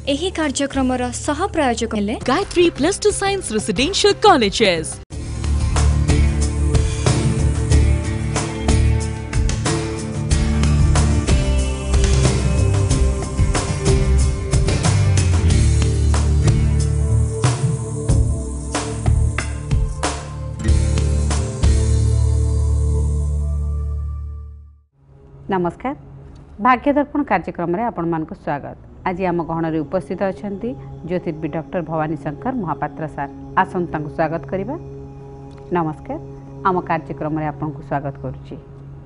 एही कार्यक्रमर सह प्रायोजक हेले गायत्री +2 साइंस रेसिडेंशियल कॉलेजेस। नमस्कार, भाग्य दर्पण कार्यक्रम में आपण मानक स्वागत। आज आम गहन उपस्थित अच्छा ज्योतिर्विद डॉक्टर भवानी शंकर महापात्र सार। आसंता स्वागत करवा। नमस्कार, आम कार्यक्रम में आपन को स्वागत करुच्ची।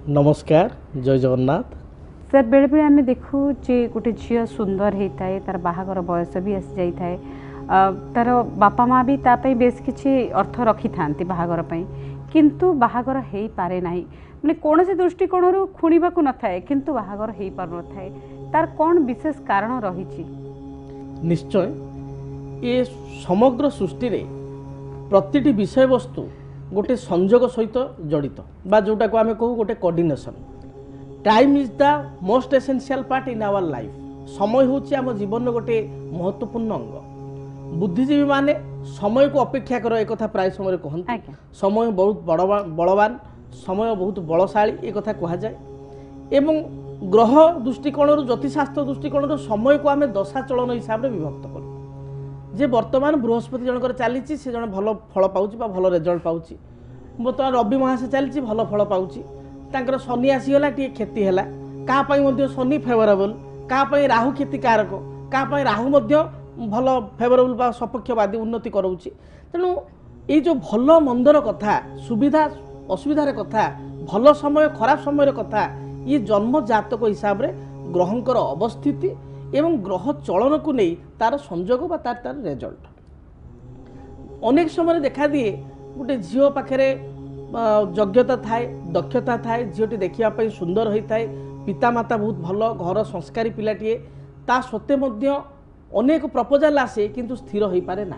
नमस्कार, जय जगन्नाथ। सर, बेले बेले आम देखू जे गोटे झील सुंदर होता है, तार बाहागर बयस भी आसी जाए, तार बापा माँ भी तापाई बेस किसी अर्थ रखी था बाहागर पाई, किंतु बाहागर हो पारे नहीं, माने कौन से दृष्टिकोण खुणीबा को न थाए, किंतु बाहागर हो पार न थाए, तार कौन विशेष कारण रही? निश्चय ये समग्र सृष्टि रे प्रतिटी विषय वस्तु गोटे संयोग सहित जड़ित बा जोटा को आमे कहू गोटे coordination. Time is the most essential part in our life. समय होची आम जीवन गोटे महत्वपूर्ण अंग। बुद्धिजीवी माने समय को अपेक्षा करो एक कथा प्राय समय कहते। समय बहुत बलवान, समय बहुत बलशाली एक कथा कहा जाए। एवं ग्रह दृष्टिकोण ज्योतिषशास्त्र दृष्टिकोण समय को आम दशा चलन हिसाब से विभक्त करूँ। जे वर्तमान बृहस्पति जनकर चली से जन भल फल पाँच भल रेजल्ट पाँच। बर्तमान रवि महास चली भल फल पाँच। तांकर शनि आसीगला टे क्षति है। क्या शनि फेवरेबल, क्या राहु क्षतिकारक, क्या राहु भल फेवरेबल बा सपक्षवादी उन्नति कराऊँच। तेणु ये जो भल मंदर कथा, सुविधा असुविधार कथा, भल समय खराब समय कथा, ये जन्म जातक हिसाब रे ग्रहंकर अवस्थिति एवं ग्रह चलन को नहीं तार संयोग बा तार रेजल्ट अनेक समय देखा दिए। गोटे झील पाखे योग्यता थाए, दक्षता थाए, झीलटी देखा सुंदर होता है, पितामाता बहुत भल, घर संस्कारी पिलाटीए, ता सत्वे मध्य अनेक प्रपोजाल आसे किंतु स्थिर हो पारे ना।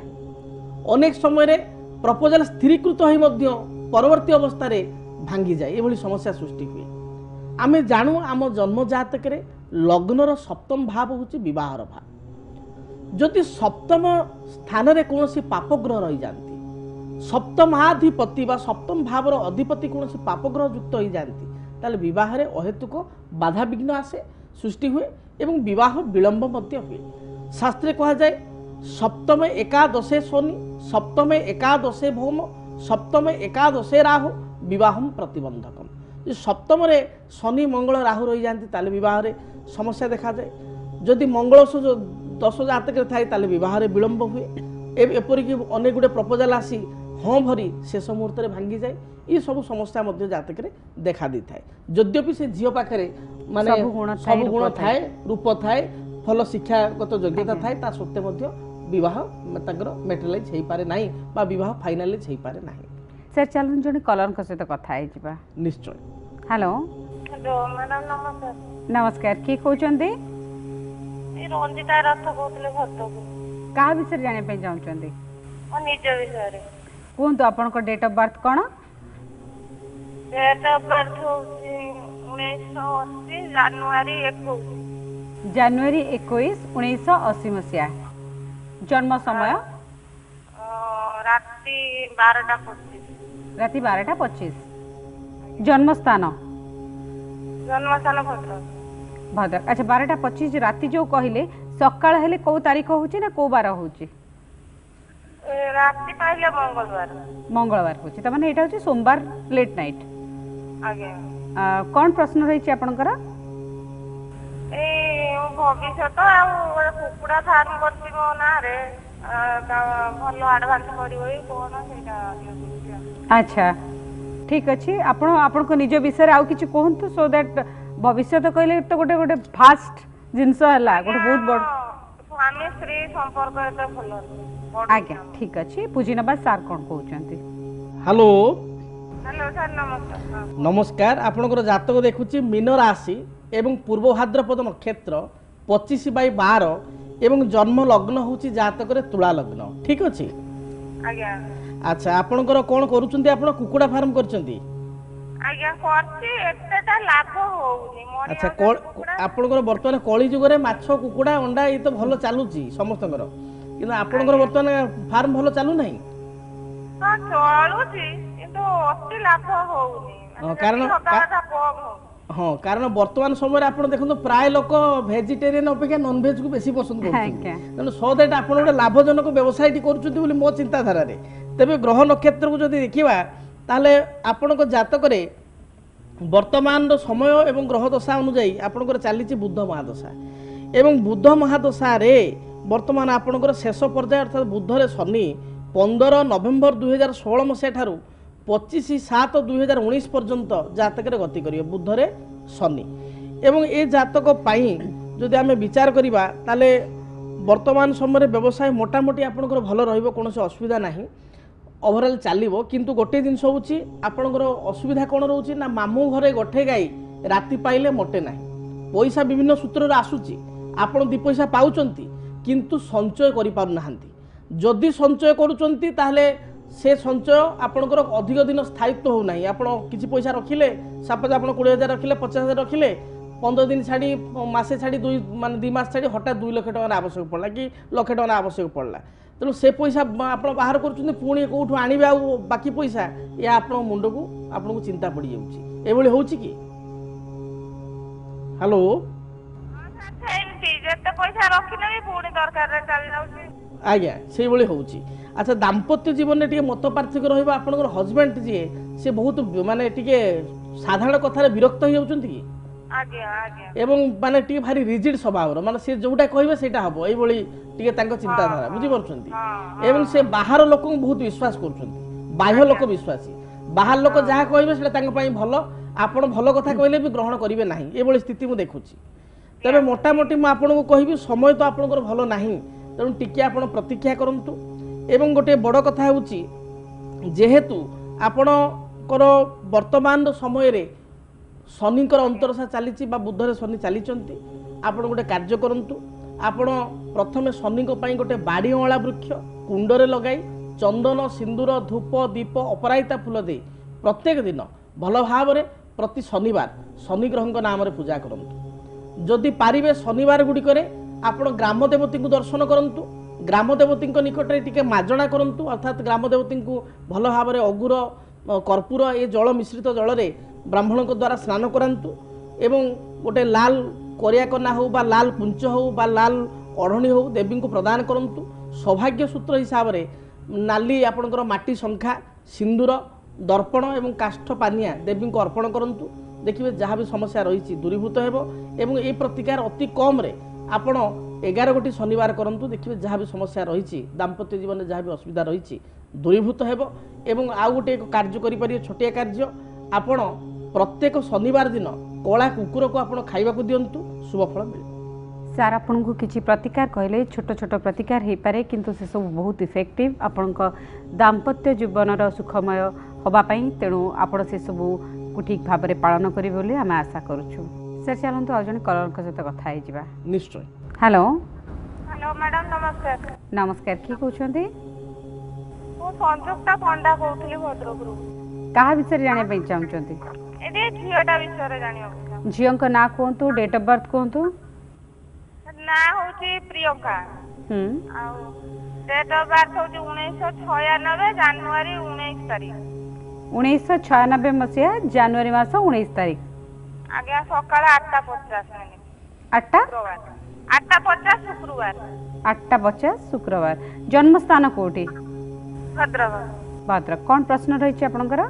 अनेक समय प्रपोजाल स्थिरीकृत हो परवर्ती अवस्था भांगी जाए, ये समस्या सृष्टि हुए। आमे जानू आम जन्म जातक लग्नर सप्तम भाव होची विवाहर भाव। जदि सप्तम स्थान रे कौन पापग्रह रही जाती, सप्तमाधिपति बा सप्तम भावर अधिपति कौन पापग्रह युक्त हो जाती, ताले विवाह रे अहेतुक बाधा विघ्न आसे, सृष्टि हुए एवं विवाह विलंब मध्य हुए। शास्त्रे कहा जाए सप्तमे एकादशे शनि, सप्तमे एकादशे भौम, सप्तमे एकादशे राहु विवाहम प्रतिबंधकम। सप्तम रे शनि मंगल राहु रही जाती ताले विवाह रे समस्या देखा जाए। जदि मंगल दश जातक थाए ताले विवाह रे विलंब हुए। एपरिक अनेक गुड़े प्रपोजाल आसी हाँ भरी शेष मुहूर्त में भांगी जाए। ये सब समस्या मध्य जातक देखा दी थाए। यद्यपि से झील पाखे माने सब गुण थाए, रूप थाए, भल शिक्षागत योग्यता थाए, ता सत्वे मध्य विवाह मेटेरियलाइज हो पारे नहीं बा विवाह फाइनालाइज हो पारे नहीं। सर, चलन जने कलर सहित कथा है। निश्चय। हेलो हेलो मैडम नमस्कार। नमस्कार, किए कहते? रंजिता रथ कहते भद्रक। क्या विषय जानापी चाहते? निज विषय कहतु आपण डेट ऑफ बर्थ कौन? डेट ऑफ बर्थ 1980 जनवरी 21। जनवरी 21 1980 मसीहा। जन्म समय राति 12:25। राति 12:25। जन्म स्थान भद्रक। भद्रक। अच्छा, 12:25 राति जो कहले सकाळ हेले को तारीख होची ना को बार होची? राति पहले मंगलवार। मंगलवार होची, त माने एटा होची सोमवार लेट नाइट। आगे कौन प्रश्न रही आपनकर? ए भविष्य तो आ कुकुड़ा फार्म करती मो ना रे भल एडवांस करिवई कोन सेटा। अच्छा, ठीक अच्छे। आपण को निज विषय आउ किछि कहंतु, सो दैट भविष्य तो कहले तो गोटे गोटे फास्ट जिंस हला गोटे बहुत बड़ स्वामी स्त्री संपर्क तो भल। आज्ञा, ठीक अच्छे। पूजी नबा सार कोन कहउचंती? हेलो हेलो सर, नमस्कार। नमस्कार। आपनकर जातक देखुची मीन राशि एवं पूर्व भाद्रपद नक्षत्र 25/12 एवं जन्म लग्न होची जातक रे तुला लग्न। ठीक अछि? आज्ञा। अच्छा, आपनकर कोन करूचंती? आपण कुकुडा फार्म करचंती? ଆଜ୍ଞା କରିଛି ଏତେଟା ଲାଭ ହଉନି ଆଚ୍ଛା ମରିଯାଉଛନ୍ତି କୁକୁଡ଼ା। ଆପଣଙ୍କର ବର୍ତ୍ତମାନ କଳି ଯୁଗରେ ମାଛ କୁକୁଡ଼ା ଅଣ୍ଡା ଏଇ ତ ଭଲ ଚାଲୁଛି ସମସ୍ତଙ୍କର, କିନ୍ତୁ ଆପଣଙ୍କର ବର୍ତ୍ତମାନ ଫାର୍ମ ଭଲ ଚାଲୁନାହିଁ। ହଁ ଚଳୁଛି କିନ୍ତୁ ଅତି ଲାଭ ହଉନି ହଁ, କାରଣ- ଯେତିକି ହବା କଥା କମ ହଉଛି। ହଁ, କାରଣ ବର୍ତ୍ତମାନ ସମୟରେ ଆପଣ ଦେଖନ୍ତୁ ପ୍ରାୟ ଲୋକ ଭେଜିଟେରିଆନ ଅପେକ୍ଷା ନନଭେଜକୁ ବେଶୀ ପସନ୍ଦ କରୁଛନ୍ତି। ଆଜ୍ଞା। ତେଣୁ ସୋ ଦ୍ୟାଟ୍ ଆପଣ ଗୋଟେ ଲାଭଜନକ ବ୍ୟବସାୟଟି କରୁଛନ୍ତି ବୋଲି ମୋ ଚିନ୍ତାଧାରାରେ। ତେବେ ଗ୍ରହ ନକ୍ଷତ୍ରକୁ ଯଦି ଦେଖିବା ତାହେଲେ ଆପଣଙ୍କ ଜାତକରେ ବର୍ତ୍ତମାନର ସମୟ ଏବଂ ଗ୍ରହ ଦଶା ଅନୁଯାୟୀ ଆପଣଙ୍କର ଚାଲିଛି ବୁଧ ମହାଦଶା, ଏବଂ ବୁଧ ମହାଦଶାରେ ବର୍ତ୍ତମାନ ଆପଣଙ୍କର ଶେଷ ପର୍ଯ୍ୟାୟ ଅର୍ଥାତ୍ ବୁଧରେ ଶନି 15 ନଭେମ୍ବର 2016 ମସିହା ଠାରୁ 25/7/2019 ପର୍ଯ୍ୟନ୍ତ ଜାତକରେ ଗତି କରିବେ ବୁଧରେ ଶନି। ଏବଂ ଏ ଜାତକ ପାଇଁ ଯଦି ଆମେ ବିଚାର କରିବା ତାହେଲେ ବର୍ତ୍ତମାନ ସମୟରେ ବ୍ୟବସାୟ ମୋଟାମୋଟି ଆପଣଙ୍କର ଭଲ ରହିବ, କୌଣସି ଅସୁବିଧା ନାହିଁ, ଓଭରାଲ୍ ଚାଲିବ। କିନ୍ତୁ ଗୋଟିଏ ଜିନିଷ ହେଉଛି ଆପଣଙ୍କର ଅସୁବିଧା କ'ଣ ରହୁଛି ନା ମାମୁଁ ଘରେ ଗୋଠେ ଗାଈ ରାତି ପାଇଲେ ମୋଟେ ନାହିଁ। ପଇସା ବିଭିନ୍ନ ସୂତ୍ରରେ ଆସୁଛି, ଆପଣ 2 ପଇସା ପାଉଛନ୍ତି କିନ୍ତୁ ସଞ୍ଚୟ କରିପାରୁନାହାନ୍ତି। ଯଦି ସଞ୍ଚୟ କରୁଛନ୍ତି ତାହେଲେ ସେ ସଞ୍ଚୟ ଆପଣଙ୍କର ଅଧିକ ଦିନ ସ୍ଥାୟିତ୍ୱ ହେଉନାହିଁ। ଆପଣ କିଛି ପଇସା ରଖିଲେ, ସପୋଜ ଆପଣ 20,000 ରଖିଲେ, 50,000 ରଖିଲେ, 15 ଦିନ ଛାଡ଼ି ମାସେ ଛାଡ଼ି 2 ମାସ ଛାଡ଼ି ହଠାତ୍ 2 ଲକ୍ଷ ଟଙ୍କାର ଆବଶ୍ୟକ ପଡ଼ିଲା କି ଲକ୍ଷ ଟଙ୍କାର ଆବଶ୍ୟକ ପଡ଼ିଲା, ତେଣୁ ସେ ପଇସା ଆପଣ ବାହାର କରୁଛନ୍ତି, ପୁଣି କେଉଁଠୁ ଆଣିବେ ଆଉ ବାକି ପଇସା, ଏହା ଆପଣଙ୍କ ମୁଣ୍ଡକୁ ଆପଣଙ୍କୁ ଚିନ୍ତା ପଡ଼ିଯାଉଛି। ଏଭଳି ହେଉଛି କି? ହ୍ୟାଲୋ, ସେମିତି ଯେତେ ପଇସା ରଖିଲେ ବି ପୁଣି ଦରକାରରେ ଚାଲି ଯାଉଛି। ଆଜ୍ଞା ସେଇଭଳି ହେଉଛି। ଆଚ୍ଛା, ଦାମ୍ପତ୍ୟ ଜୀବନରେ ଟିକେ ମତ ପାର୍ଥକ୍ୟ ରହିବ। ଆପଣଙ୍କର ହଜବେଣ୍ଡ ଯିଏ ସେ ବହୁତ ମାନେ ଟିକେ ସାଧାରଣ କଥାରେ ବିରକ୍ତ ହେଇଯାଉଛନ୍ତି କି? ଆଜ୍ଞା ଆଜ୍ଞା ଏବଂ ମାନେ ଟିକେ ଭାରି ରିଜିଡ୍ ସ୍ୱଭାବର, ମାନେ ସେ ଯୋଉଟା କହିବେ ସେଇଟା ହବ, ଏଇଭଳି ଟିକେ ତାଙ୍କ ଚିନ୍ତାଧାରା, ବୁଝିପାରୁଛନ୍ତି। ଏବଂ ସେ ବାହାର ଲୋକଙ୍କୁ ବହୁତ ବିଶ୍ୱାସ କରୁଛନ୍ତି, ବାହ୍ୟ ଲୋକ ବିଶ୍ୱାସୀ। ବାହାର ଲୋକ ଯାହା କହିବେ ସେଇଟା ତାଙ୍କ ପାଇଁ ଭଲ, ଆପଣ ଭଲ କଥା କହିଲେ ବି ଗ୍ରହଣ କରିବେ ନାହିଁ, ଏଭଳି ସ୍ଥିତି ମୁଁ ଦେଖୁଛି। ତେବେ ମୋଟାମୋଟି ମୁଁ ଆପଣଙ୍କୁ କହିବି ସମୟ ତ ଆପଣଙ୍କର ଭଲ ନାହିଁ, ତେଣୁ ଟିକେ ଆପଣ ପ୍ରତୀକ୍ଷା କରନ୍ତୁ। ଏବଂ ଗୋଟିଏ ବଡ଼ କଥା ହେଉଛି ଯେହେତୁ ଆପଣଙ୍କର ବର୍ତ୍ତମାନର ସମୟରେ ଶନିଙ୍କର ଅନ୍ତରଶା ଚାଲିଛି ବା ବୁଧରେ ଶନି ଚାଲିଛନ୍ତି, ଆପଣ ଗୋଟେ କାର୍ଯ୍ୟ କରନ୍ତୁ। ଆପଣ ପ୍ରଥମେ ଶନିଙ୍କ ପାଇଁ ଗୋଟେ ବାଡ଼ି ଅଁଳା ବୃକ୍ଷ କୁଣ୍ଡରେ ଲଗାଇ ଚନ୍ଦନ, ସିନ୍ଦୁର, ଧୂପ, ଦୀପ, ଅପରାଜିତା ଫୁଲ ଦେଇ ପ୍ରତ୍ୟେକ ଦିନ ଭଲ ଭାବରେ ପ୍ରତି ଶନିବାର ଶନି ଗ୍ରହଙ୍କ ନାମରେ ପୂଜା କରନ୍ତୁ। ଯଦି ପାରିବେ ଶନିବାର ଗୁଡ଼ିକରେ ଆପଣ ଗ୍ରାମ ଦେବତୀଙ୍କୁ ଦର୍ଶନ କରନ୍ତୁ, ଗ୍ରାମ ଦେବତୀଙ୍କ ନିକଟରେ ଟିକେ ମାଜଣା କରନ୍ତୁ, ଅର୍ଥାତ୍ ଗ୍ରାମ ଦେବତୀଙ୍କୁ ଭଲ ଭାବରେ ଅଗୁର, କର୍ପୂର ଏ ଜଳ ମିଶ୍ରିତ ଜଳରେ ବ୍ରାହ୍ମଣଙ୍କ ଦ୍ୱାରା ସ୍ନାନ କରାନ୍ତୁ। ଏବଂ ଗୋଟେ ଲାଲ କରିଆ କନା ହେଉ ବା ଲାଲ କୁଞ୍ଚ ହେଉ ବା ଲାଲ ଅଢ଼ଣୀ ହେଉ ଦେବୀଙ୍କୁ ପ୍ରଦାନ କରନ୍ତୁ। ସୌଭାଗ୍ୟ ସୂତ୍ର ହିସାବରେ ନାଲି ଆପଣଙ୍କର ମାଟି ଶଙ୍ଖା, ସିନ୍ଦୁର, ଦର୍ପଣ ଏବଂ କାଷ୍ଠ ପାନିଆ ଦେବୀଙ୍କୁ ଅର୍ପଣ କରନ୍ତୁ। ଦେଖିବେ ଯାହା ବି ସମସ୍ୟା ରହିଛି ଦୂରୀଭୂତ ହେବ। ଏବଂ ଏହି ପ୍ରତିକାର ଅତି କମ୍ରେ ଆପଣ 11 ଗୋଟି ଶନିବାର କରନ୍ତୁ, ଦେଖିବେ ଯାହା ବି ସମସ୍ୟା ରହିଛି ଦାମ୍ପତ୍ୟ ଜୀବନରେ ଯାହା ବି ଅସୁବିଧା ରହିଛି ଦୂରୀଭୂତ ହେବ। ଏବଂ ଆଉ ଗୋଟେ କାର୍ଯ୍ୟ କରିପାରିବେ, ଛୋଟିଆ କାର୍ଯ୍ୟ, ଆପଣ ପ୍ରତ୍ୟେକ ଶନିବାର ଦିନ କଳା କୁକୁରକୁ ଆପଣ ଖାଇବାକୁ ଦିଅନ୍ତୁ, ଶୁଭ ଫଳ ମିଳିବ। ସାର୍ ଆପଣଙ୍କୁ କିଛି ପ୍ରତିକାର କହିଲେ, ଛୋଟ ଛୋଟ ପ୍ରତିକାର ହେଇପାରେ କିନ୍ତୁ ସେସବୁ ବହୁତ ଇଫେକ୍ଟିଭ ଆପଣଙ୍କ ଦାମ୍ପତ୍ୟ ଜୀବନର ସୁଖମୟ ହେବା ପାଇଁ, ତେଣୁ ଆପଣ ସେସବୁକୁ ଠିକ୍ ଭାବରେ ପାଳନ କରିବେ ବୋଲି ଆମେ ଆଶା କରୁଛୁ। ସାର୍ ଚାଲନ୍ତୁ ଆଉ ଜଣେ କଲରଙ୍କ ସହିତ କଥା ହେଇଯିବା। ନିଶ୍ଚୟ। ହ୍ୟାଲୋ ହ୍ୟାଲୋ ମ୍ୟାଡ଼ାମ ନମସ୍କାର। ନମସ୍କାର, କିଏ କହୁଛନ୍ତି? ମୁଁ ସଂଯୁକ୍ତା ପଣ୍ଡା କହୁଥିଲି ଭଦ୍ରକରୁ। କାହା ବିଷୟରେ ଜାଣିବା ପାଇଁ ଚାହୁଁଛନ୍ତି? ଏଠି ଝିଅଟା ବିଷୟରେ ଜାଣିବାକୁ ଚାହୁଁଛି। ଝିଅଙ୍କ ନାଁ କୁହନ୍ତୁ, ଡେଟ୍ ଅଫ୍ ବାର୍ଥ କୁହନ୍ତୁ। ନାଁ ହଉଛି ପ୍ରିୟଙ୍କା ହୁଁ ଆଉ ଡେଟ୍ ଅଫ୍ ବାର୍ଥ ହଉଛି 1996 ଜାନୁଆରୀ 19 ତାରିଖ। 1996 ମସିହା ଜାନୁଆରୀ ମାସ 19 ତାରିଖ। ଆଜ୍ଞା ସକାଳ 8:50 8ଟା ଶୁକ୍ରବାର 8:50 ଶୁକ୍ରବାର 8:50 ଶୁକ୍ରବାର। ଜନ୍ମସ୍ଥାନ କୋଉଠି? ଭଦ୍ରକ। ଭଦ୍ରକ। କ'ଣ ପ୍ରଶ୍ନ ରହିଛି ଆପଣଙ୍କର?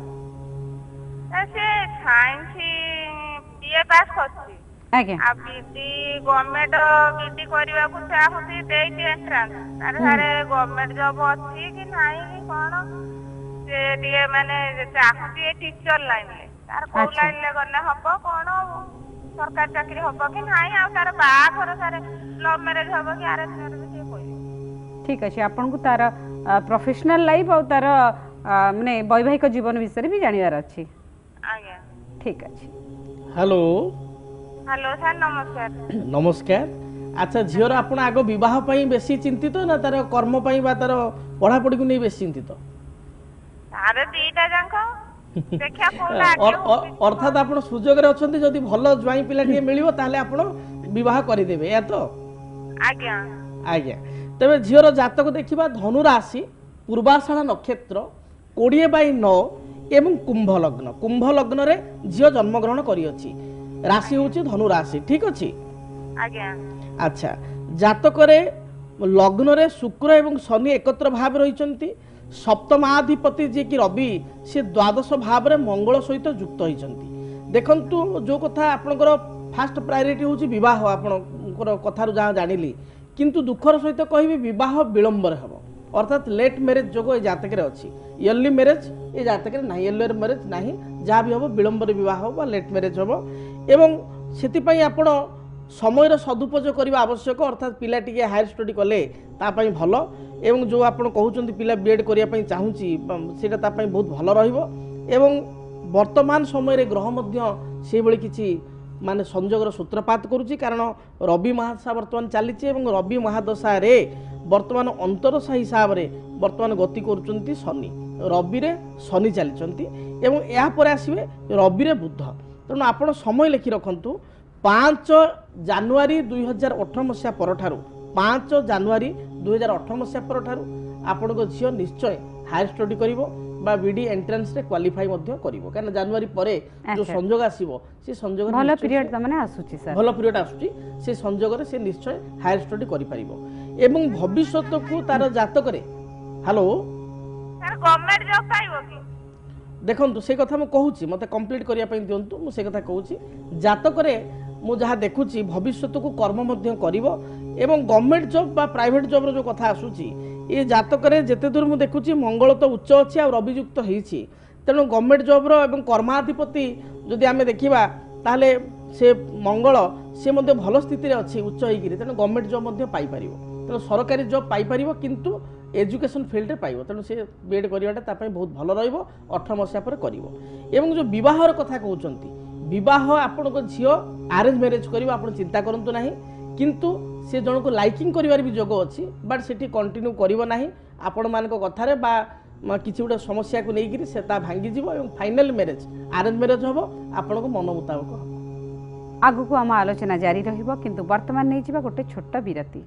ସେ ସାଇନ୍ସ ବିଏ ପାସ୍ କରିଛି। ଆଜ୍ଞା ଆଉ ବିଡି ଗଭର୍ଣ୍ଣମେଣ୍ଟ ବିଡି କରିବାକୁ ଚାହୁଁଛି, ଦେଇଛି ଏଣ୍ଟ୍ରାନ୍ସ, ତାର ସାରେ ଗଭର୍ଣ୍ଣମେଣ୍ଟ ଜବ ଅଛି କି ନାହିଁ କି କ'ଣ, ସେ ଟିକେ ମାନେ ଚାହୁଁଛି ଏ ଟିଚର ଲାଇନରେ, ତାର କୋଉ ଆଚ୍ଛା। ଲାଇନରେ ଗଲେ ହବ କ'ଣ, ସରକାରୀ ଚାକିରି ହବ କି ନାହିଁ, ଆଉ ତାର ବାହାଘର ସାରେ ଲଭ୍ ମ୍ୟାରେଜ ହବ କି ଆରେଞ୍ଜ ମ୍ୟାରେଜ ଟିକେ କହିବେ। ଠିକ୍ ଅଛି, ଆପଣଙ୍କୁ ତାର ପ୍ରଫେସନାଲ ଲାଇଫ୍ ଆଉ ତାର ମାନେ ବୈବାହିକ ଜୀବନ ବିଷୟରେ ବି ଜାଣିବାର ଅଛି। ଆଜ୍ଞା ଠିକ୍ ଅଛି। ହ୍ୟାଲୋ ହ୍ୟାଲୋ ସାର୍ ନମସ୍କାର। ନମସ୍କାର। ଆଚ୍ଛା, ଝିଅର ଆପଣ ଆଗ ବିବାହ ପାଇଁ ବେଶୀ ଚିନ୍ତିତ ନା ତାର କର୍ମ ପାଇଁ ବା ତାର ପଢ଼ାପଢ଼ିକୁ ନେଇ ବେଶୀ ଚିନ୍ତିତ? ତାର ଦିଟା ଯାକ। ଦେଖିଆ କୋଉଟା ଆଗେ ହଉଛି। ଅର୍ଥାତ୍ ଆପଣ ସୁଯୋଗରେ ଅଛନ୍ତି, ଯଦି ଭଲ ଜ୍ୱାଇଁ ପିଲାଟିଏ ମିଳିବ ତାହେଲେ ଆପଣ ବିବାହ କରିଦେବେ, ଏହା ତ? ଆଜ୍ଞା ଆଜ୍ଞା। ତେବେ ଝିଅର ଜାତକ ଦେଖିବା ଧନୁ ରାଶି, ପୂର୍ବାଷାଢ଼ ନକ୍ଷତ୍ର, 20/9 ଏବଂ କୁମ୍ଭ ଲଗ୍ନ। କୁମ୍ଭ ଲଗ୍ନରେ ଝିଅ ଜନ୍ମଗ୍ରହଣ କରିଅଛି। ରାଶି ହେଉଛି ଧନୁ ରାଶି, ଠିକ୍ ଅଛି? ଆଜ୍ଞା ଆଚ୍ଛା, ଜାତକରେ ଲଗ୍ନରେ ଶୁକ୍ର ଏବଂ ଶନି ଏକତ୍ର ଭାବେ ରହିଛନ୍ତି। ସପ୍ତମାଧିପତି ଯିଏକି ରବି, ସେ ଦ୍ୱାଦଶ ଭାବରେ ମଙ୍ଗଳ ସହିତ ଯୁକ୍ତ ହୋଇଛନ୍ତି। ଦେଖନ୍ତୁ, ଯେଉଁ କଥା ଆପଣଙ୍କର ଫାଷ୍ଟ ପ୍ରାୟୋରିଟି ହେଉଛି ବିବାହ, ଆପଣଙ୍କର କଥାରୁ ଯାହା ଜାଣିଲି, କିନ୍ତୁ ଦୁଃଖର ସହିତ କହିବି ବିବାହ ବିଳମ୍ବରେ ହେବ, ଅର୍ଥାତ୍ ଲେଟ୍ ମ୍ୟାରେଜ୍ ଯୋଗ ଏ ଜାତକରେ ଅଛି। ଇୟର୍ଲି ମ୍ୟାରେଜ୍ ଏ ଜାତକରେ ନାହିଁ, ଇୟର୍ଲି ମ୍ୟାରେଜ୍ ନାହିଁ। ଯାହା ବି ହେବ ବିଳମ୍ବରେ ବିବାହ ହେବ ବା ଲେଟ୍ ମ୍ୟାରେଜ୍ ହେବ, ଏବଂ ସେଥିପାଇଁ ଆପଣ ସମୟର ସଦୁପଯୋଗ କରିବା ଆବଶ୍ୟକ। ଅର୍ଥାତ୍ ପିଲା ଟିକେ ହାୟର ଷ୍ଟଡି କଲେ ତା ପାଇଁ ଭଲ, ଏବଂ ଯେଉଁ ଆପଣ କହୁଛନ୍ତି ପିଲା ବିଏଡ୍ କରିବା ପାଇଁ ଚାହୁଁଛି, ସେଇଟା ତା ପାଇଁ ବହୁତ ଭଲ ରହିବ। ଏବଂ ବର୍ତ୍ତମାନ ସମୟରେ ଗ୍ରହ ମଧ୍ୟ ସେଇଭଳି କିଛି ମାନେ ସଂଯୋଗର ସୂତ୍ରପାତ କରୁଛି, କାରଣ ରବି ମହାଦଶା ବର୍ତ୍ତମାନ ଚାଲିଛି ଏବଂ ରବି ମହାଦଶାରେ ବର୍ତ୍ତମାନ ଅନ୍ତରଦଶା ହିସାବରେ ବର୍ତ୍ତମାନ ଗତି କରୁଛନ୍ତି ଶନି। ରବିରେ ଶନି ଚାଲିଛନ୍ତି ଏବଂ ଏହାପରେ ଆସିବେ ରବିରେ ବୁଧ। ତେଣୁ ଆପଣ ସମୟ ଲେଖି ରଖନ୍ତୁ, 5 ଜାନୁଆରୀ 2018 ମସିହା ପରଠାରୁ, 5 ଜାନୁଆରୀ 2018 ମସିହା ପରଠାରୁ ଆପଣଙ୍କ ଝିଅ ନିଶ୍ଚୟ ହାୟର ଷ୍ଟଡି କରିବ ବା ବିଡି ଏଣ୍ଟ୍ରାନ୍ସରେ କ୍ୱାଲିଫାଇ ମଧ୍ୟ କରିବ, କାରଣ ଜାନୁଆରୀ ପରେ ଯେଉଁ ସଂଯୋଗ ଆସିବ ସେ ସଂଯୋଗ ଭଲ ପିରିୟଡ଼ ମାନେ ଆସୁଛି ସାର୍, ଭଲ ପିରିୟଡ଼ ଆସୁଛି, ସେ ସଂଯୋଗରେ ସେ ନିଶ୍ଚୟ ହାୟର ଷ୍ଟଡି କରିପାରିବ। ଏବଂ ଭବିଷ୍ୟତକୁ ତାର ଜାତକରେ, ହ୍ୟାଲୋ ସାର୍ ଗଭର୍ଣ୍ଣମେଣ୍ଟ ଜବ୍ ପାଇବ କି? ଦେଖନ୍ତୁ, ସେ କଥା ମୁଁ କହୁଛି, ମୋତେ କମ୍ପ୍ଲିଟ୍ କରିବା ପାଇଁ ଦିଅନ୍ତୁ, ମୁଁ ସେ କଥା କହୁଛି। ଜାତକରେ ମୁଁ ଯାହା ଦେଖୁଛି ଭବିଷ୍ୟତକୁ କର୍ମ ମଧ୍ୟ କରିବ ଏବଂ ଗଭର୍ଣ୍ଣମେଣ୍ଟ ଜବ୍ ବା ପ୍ରାଇଭେଟ୍ ଜବ୍ର ଯେଉଁ କଥା ଆସୁଛି, ଏ ଜାତକରେ ଯେତେ ଦୂର ମୁଁ ଦେଖୁଛି ମଙ୍ଗଳ ତ ଉଚ୍ଚ ଅଛି ଆଉ ରବିଯୁକ୍ତ ହେଇଛି। ତେଣୁ ଗଭର୍ଣ୍ଣମେଣ୍ଟ ଜବ୍ର ଏବଂ କର୍ମାଧିପତି ଯଦି ଆମେ ଦେଖିବା ତାହେଲେ ସେ ମଙ୍ଗଳ ସେ ମଧ୍ୟ ଭଲ ସ୍ଥିତିରେ ଅଛି ଉଚ୍ଚ ହେଇକିରି, ତେଣୁ ଗଭର୍ଣ୍ଣମେଣ୍ଟ ଜବ୍ ମଧ୍ୟ ପାଇପାରିବ। ତେଣୁ ସରକାରୀ ଜବ୍ ପାଇପାରିବ, କିନ୍ତୁ ଏଜୁକେସନ୍ ଫିଲ୍ଡରେ ପାଇବ। ତେଣୁ ସେ ବିଏଡ୍ କରିବାଟା ତା ପାଇଁ ବହୁତ ଭଲ ରହିବ, 18 ମସିହା ପରେ କରିବ। ଏବଂ ଯେଉଁ ବିବାହର କଥା କହୁଛନ୍ତି, ବିବାହ ଆପଣଙ୍କ ଝିଅ ଆରେଞ୍ଜ ମ୍ୟାରେଜ୍ କରିବ, ଆପଣ ଚିନ୍ତା କରନ୍ତୁ ନାହିଁ। କିନ୍ତୁ ସେ ଜଣକୁ ଲାଇକିଂ କରିବାର ବି ଯୋଗ ଅଛି, ବଟ୍ ସେଠି କଣ୍ଟିନ୍ୟୁ କରିବ ନାହିଁ ଆପଣମାନଙ୍କ କଥାରେ ବା କିଛି ଗୋଟେ ସମସ୍ୟାକୁ ନେଇକିରି ସେ ତା ଭାଙ୍ଗିଯିବ ଏବଂ ଫାଇନାଲ ମ୍ୟାରେଜ୍ ଆରେଞ୍ଜ ମ୍ୟାରେଜ୍ ହେବ, ଆପଣଙ୍କ ମନ ମୁତାବକ ହେବ। ଆଗକୁ ଆମ ଆଲୋଚନା ଜାରି ରହିବ, କିନ୍ତୁ ବର୍ତ୍ତମାନ ନେଇଯିବା ଗୋଟେ ଛୋଟ ବିରତି।